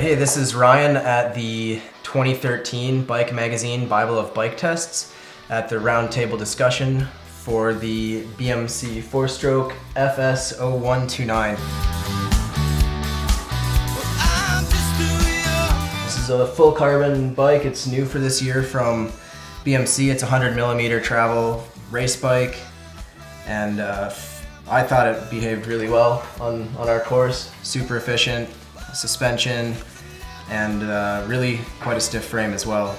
Hey, this is Ryan at the 2013 Bike Magazine Bible of Bike Tests at the roundtable discussion for the BMC Fourstroke FS01 This is a full carbon bike. It's new for this year from BMC. It's a 100mm travel race bike, and I thought it behaved really well on our course. Super efficient suspension, and really quite a stiff frame as well.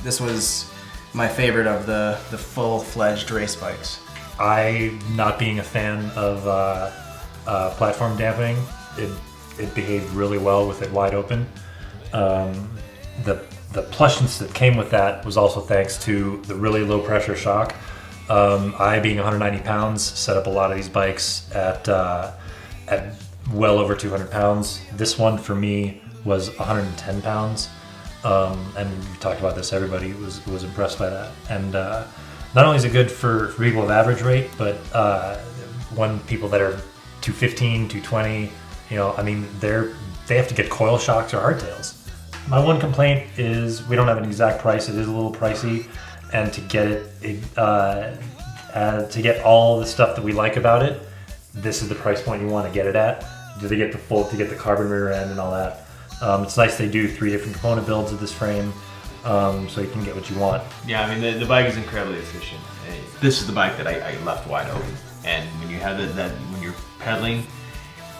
This was my favorite of the full-fledged race bikes. I, not being a fan of platform dampening, it behaved really well with it wide open. The plushness that came with that was also thanks to the really low pressure shock. I, being 190 pounds, set up a lot of these bikes at well over 200 pounds. This one for me was 110 pounds. And we talked about this, everybody was impressed by that. And not only is it good for people of average weight, but when people that are 215, 220, I mean, they have to get coil shocks or hardtails. My one complaint is we don't have an exact price. It is a little pricey, and to get all the stuff that we like about it, this is the price point you want to get it at. To get the carbon rear end and all that. It's nice they do 3 different component builds of this frame, so you can get what you want. Yeah, I mean the bike is incredibly efficient. This is the bike that I left wide open, and when you have that when you're pedaling,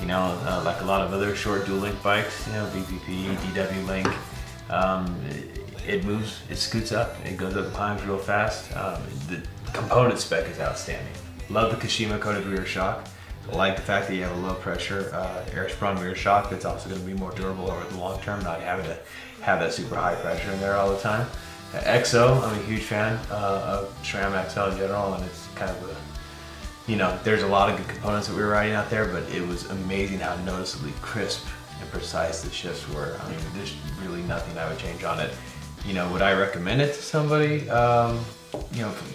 like a lot of other short dual link bikes, VPP, DW link, it moves, it scoots up, it goes up, climbs real fast. The component spec is outstanding. Love the Kashima coated rear shock. I like the fact that you have a low pressure air sprung rear shock that's also going to be more durable over the long term, not having to have that super high pressure in there all the time. XO, I'm a huge fan of SRAM XL in general, and it's kind of there's a lot of good components that we were riding out there, but it was amazing how noticeably crisp and precise the shifts were. I mean, there's really nothing I would change on it. Would I recommend it to somebody,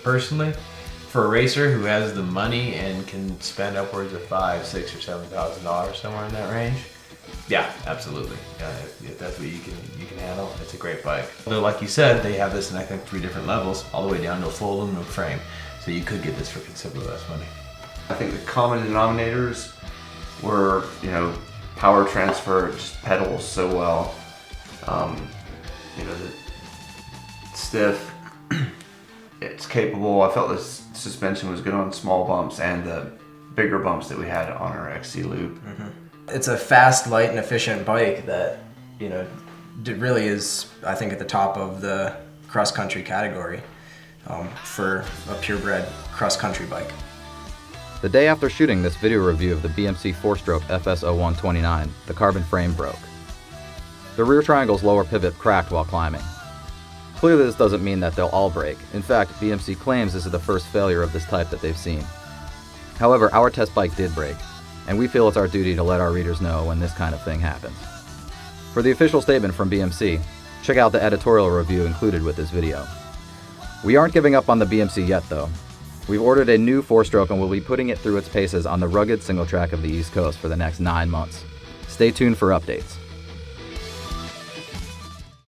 personally? For a racer who has the money and can spend upwards of $5,000, $6,000 or $7,000 somewhere in that range, yeah, absolutely. If that's what you can handle, it's a great bike. Although, like you said, they have this in I think 3 different levels, all the way down to a full aluminum frame, so you could get this for considerably less money. I think the common denominators were, power transfer, just pedals so well. The stiff. It's capable. I felt the suspension was good on small bumps and the bigger bumps that we had on our XC loop. Mm-hmm. It's a fast, light, and efficient bike that, really is, I think, at the top of the cross-country category for a purebred cross-country bike. The day after shooting this video review of the BMC Fourstroke FS01 the carbon frame broke. The rear triangle's lower pivot cracked while climbing. Clearly this doesn't mean that they'll all break. In fact, BMC claims this is the first failure of this type that they've seen. However, our test bike did break, and we feel it's our duty to let our readers know when this kind of thing happens. For the official statement from BMC, check out the editorial review included with this video. We aren't giving up on the BMC yet though. We've ordered a new 4-stroke and we'll be putting it through its paces on the rugged single track of the East Coast for the next 9 months. Stay tuned for updates.